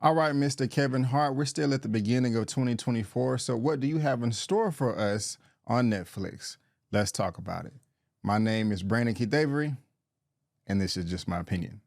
All right, Mr. Kevin Hart, we're still at the beginning of 2024. So, what do you have in store for us on Netflix? Let's talk about it. My name is Brandon Keith Avery, and this is just my opinion.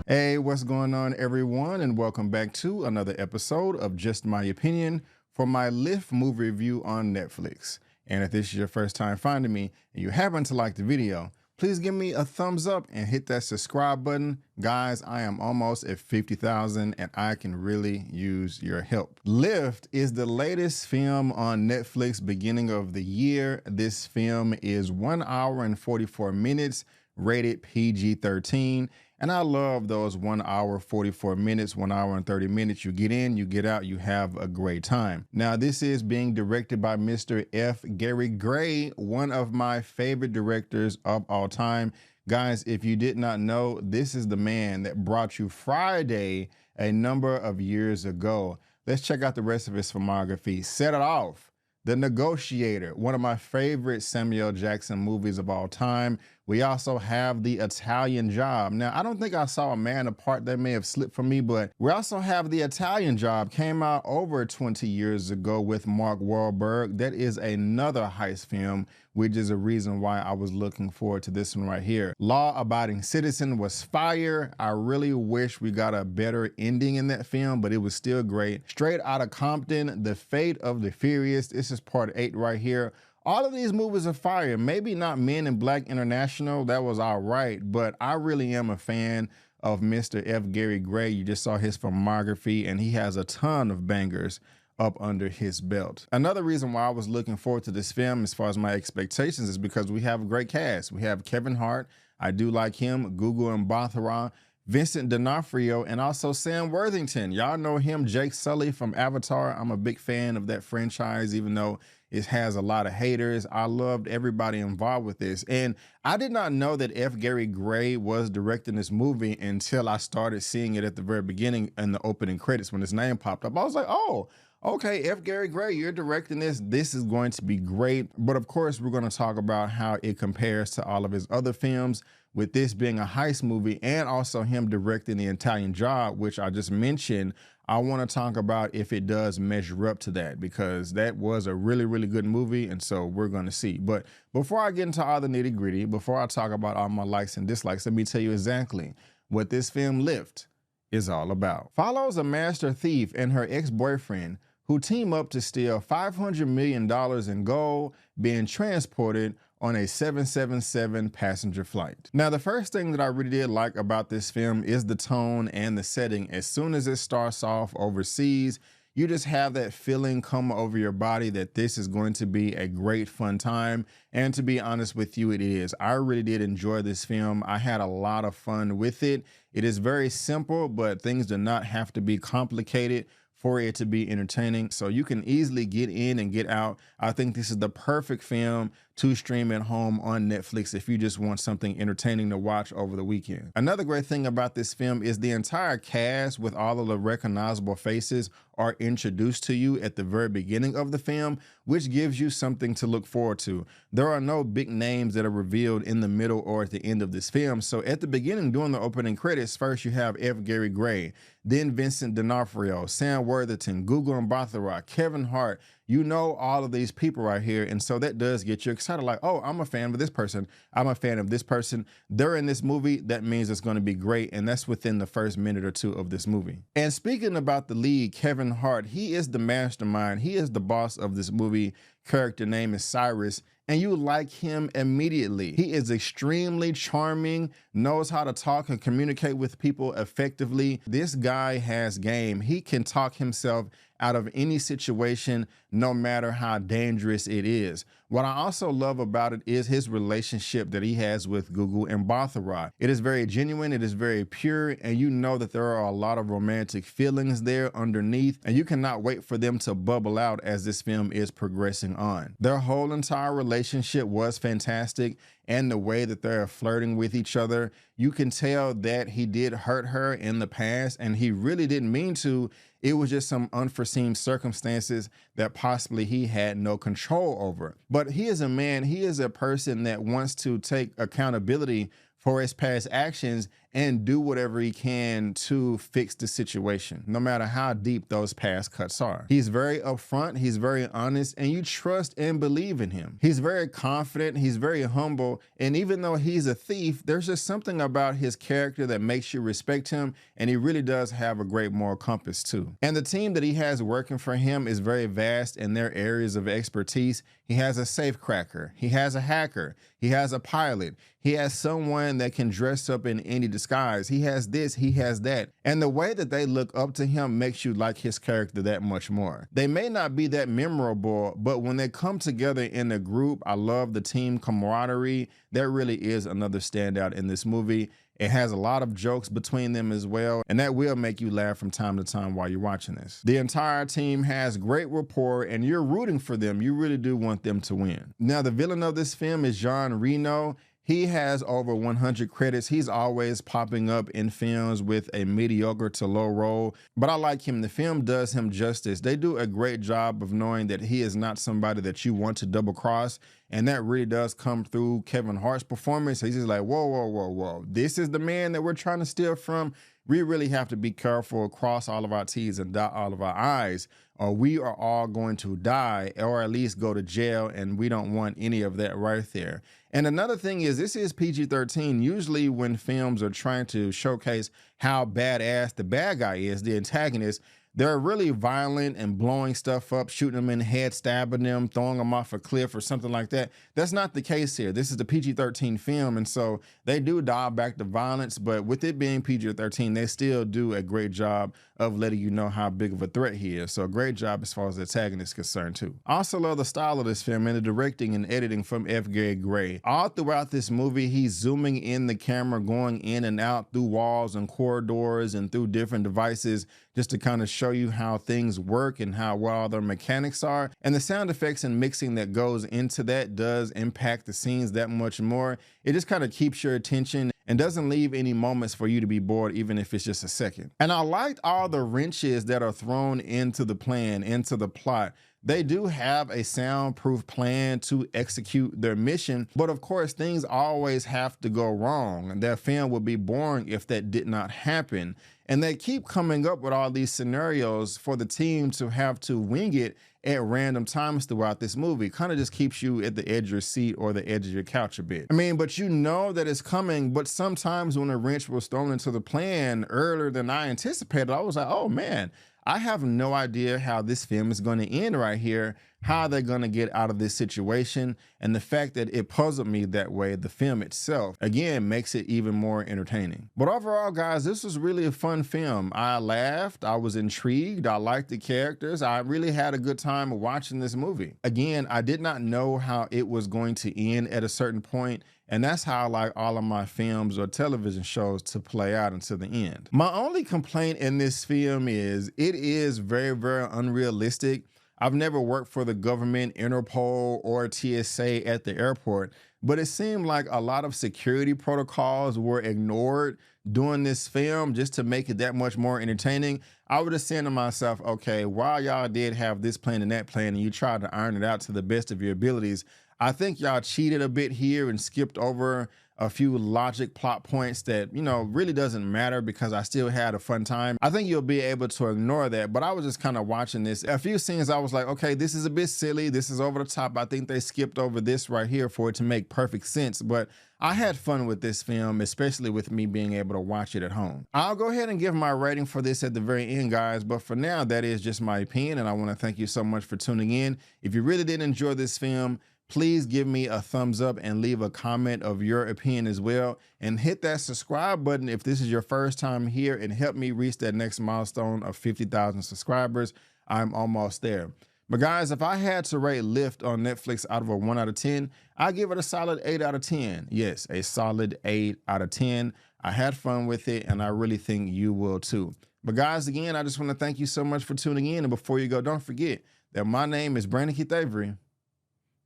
Hey, what's going on, everyone? And welcome back to another episode of Just My Opinion for my Lift movie review on Netflix. And if this is your first time finding me and you happen to like the video, please give me a thumbs up and hit that subscribe button. Guys, I am almost at 50,000 and I can really use your help. Lift is the latest film on Netflix beginning of the year. This film is 1 hour and 44 minutes, rated PG-13. And I love those 1 hour, 44 minutes, 1 hour and 30 minutes. You get in, you get out, you have a great time. Now, this is being directed by Mr. F. Gary Gray, one of my favorite directors of all time. Guys, if you did not know, this is the man that brought you Friday a number of years ago. Let's check out the rest of his filmography. Set It Off, The Negotiator, one of my favorite Samuel Jackson movies of all time. We also have The Italian Job. Now, I don't think I saw A Man Apart. That may have slipped from me, but we also have The Italian Job. Came out over 20 years ago with Mark Wahlberg. That is another heist film, which is a reason why I was looking forward to this one right here. Law Abiding Citizen was fire. I really wish we got a better ending in that film, but it was still great. Straight Outta Compton, The Fate of the Furious. This is part 8 right here. All of these movies are fire. Maybe not Men in Black International, that was all right, but I really am a fan of Mr. F. Gary Gray. You just saw his filmography, and he has a ton of bangers up under his belt. Another reason why I was looking forward to this film as far as my expectations is because we have a great cast. We have Kevin Hart, I do like him, Gugu Mbatha, Vincent D'Onofrio, and also Sam Worthington. Y'all know him, Jake Sully from Avatar. I'm a big fan of that franchise, even though it has a lot of haters. I loved everybody involved with this. And I did not know that F. Gary Gray was directing this movie until I started seeing it at the very beginning in the opening credits when his name popped up. I was like, oh, okay, F. Gary Gray, you're directing this. This is going to be great. But of course, we're going to talk about how it compares to all of his other films, with this being a heist movie and also him directing The Italian Job, which I just mentioned. I want to talk about if it does measure up to that, because that was a really, really good movie. And so we're going to see. But before I get into all the nitty gritty, before I talk about all my likes and dislikes, let me tell you exactly what this film Lift is all about. Follows a master thief and her ex-boyfriend who team up to steal $500 million in gold being transported on a 777 passenger flight. Now, the first thing that I really did like about this film is the tone and the setting. As soon as it starts off overseas, you just have that feeling come over your body that this is going to be a great fun time. And to be honest with you, it is. I really did enjoy this film. I had a lot of fun with it. It is very simple, but things do not have to be complicated for it to be entertaining. So you can easily get in and get out. I think this is the perfect film to stream at home on Netflix if you just want something entertaining to watch over the weekend. Another great thing about this film is the entire cast with all of the recognizable faces are introduced to you at the very beginning of the film, which gives you something to look forward to. There are no big names that are revealed in the middle or at the end of this film. So at the beginning, during the opening credits, first you have F. Gary Gray, then Vincent D'Onofrio, Sam Worthington, Gugu Mbatha, Kevin Hart. You know all of these people right here. And so that does get you excited, like, oh, I'm a fan of this person. I'm a fan of this person. They're in this movie. That means it's going to be great. And that's within the first minute or two of this movie. And speaking about the lead, Kevin Hart, he is the mastermind. He is the boss of this movie. Character name is Cyrus, and you like him immediately. He is extremely charming, knows how to talk and communicate with people effectively. This guy has game. He can talk himself out of any situation, no matter how dangerous it is. What I also love about it is his relationship that he has with Gugu Mbatha. It is very genuine, it is very pure, and you know that there are a lot of romantic feelings there underneath, and you cannot wait for them to bubble out as this film is progressing on. Their whole entire relationship was fantastic, and the way that they're flirting with each other. You can tell that he did hurt her in the past and he really didn't mean to. It was just some unforeseen circumstances that possibly he had no control over. But he is a man, he is a person that wants to take accountability for his past actions and do whatever he can to fix the situation, no matter how deep those past cuts are. He's very upfront, he's very honest, and you trust and believe in him. He's very confident, he's very humble, and even though he's a thief, there's just something about his character that makes you respect him, and he really does have a great moral compass too. And the team that he has working for him is very vast in their areas of expertise. He has a safecracker, he has a hacker, he has a pilot, he has someone that can dress up in any disguise. He has this, he has that. And the way that they look up to him makes you like his character that much more. They may not be that memorable, but when they come together in a group, I love the team camaraderie. That really is another standout in this movie. It has a lot of jokes between them as well, and that will make you laugh from time to time while you're watching this. The entire team has great rapport, and you're rooting for them. You really do want them to win. Now, the villain of this film is Jean Reno. He has over 100 credits. He's always popping up in films with a mediocre to low role, but I like him. The film does him justice. They do a great job of knowing that he is not somebody that you want to double cross, and that really does come through Kevin Hart's performance. He's just like, whoa, whoa, whoa, whoa. This is the man that we're trying to steal from. We really have to be careful, cross all of our T's and dot all of our I's, or we are all going to die or at least go to jail, and we don't want any of that right there. And another thing is, this is PG-13. Usually when films are trying to showcase how badass the bad guy is, the antagonist, they're really violent and blowing stuff up, shooting them in the head, stabbing them, throwing them off a cliff or something like that. That's not the case here. This is the PG-13 film, and so they do dial back the violence, but with it being PG-13, they still do a great job of letting you know how big of a threat he is. So a great job as far as the antagonist is concerned too. I also love the style of this film and the directing and editing from F. Gary Gray. All throughout this movie, he's zooming in the camera, going in and out through walls and corridors and through different devices just to kind of show you how things work and how well their mechanics are. And the sound effects and mixing that goes into that does impact the scenes that much more. It just kind of keeps your attention and doesn't leave any moments for you to be bored, even if it's just a second. And I liked all the wrenches that are thrown into the plan, into the plot. They do have a soundproof plan to execute their mission, but of course things always have to go wrong. Their film would be boring if that did not happen. And they keep coming up with all these scenarios for the team to have to wing it at random times throughout this movie. Kind of just keeps you at the edge of your seat or the edge of your couch a bit. I mean, but you know that it's coming, but sometimes when a wrench was thrown into the plan earlier than I anticipated, I was like, oh man, I have no idea how this film is going to end right here, how they're going to get out of this situation. And the fact that it puzzled me that way, the film itself, again, makes it even more entertaining. But overall, guys, this was really a fun film. I laughed, I was intrigued, I liked the characters. I really had a good time watching this movie. Again, I did not know how it was going to end at a certain point, and that's how I like all of my films or television shows to play out until the end. My only complaint in this film is it is very, very unrealistic. I've never worked for the government, Interpol, or TSA at the airport, but it seemed like a lot of security protocols were ignored during this film just to make it that much more entertaining. I would have said to myself, okay, while y'all did have this plan and that plan and you tried to iron it out to the best of your abilities, I think y'all cheated a bit here and skipped over a few logic plot points that, you know, really doesn't matter because I still had a fun time. I think you'll be able to ignore that, but I was just kind of watching this. A few scenes I was like, okay, this is a bit silly. This is over the top. I think they skipped over this right here for it to make perfect sense, but I had fun with this film, especially with me being able to watch it at home. I'll go ahead and give my rating for this at the very end, guys, but for now, that is just my opinion, and I want to thank you so much for tuning in. If you really did enjoy this film, please give me a thumbs up and leave a comment of your opinion as well. And hit that subscribe button if this is your first time here and help me reach that next milestone of 50,000 subscribers. I'm almost there. But guys, if I had to rate Lift on Netflix out of a 1 out of 10, I give it a solid 8 out of 10. Yes, a solid 8 out of 10. I had fun with it, and I really think you will too. But guys, again, I just want to thank you so much for tuning in. And before you go, don't forget that my name is Brandon Keith Avery.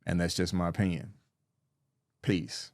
And that's just my opinion. Peace.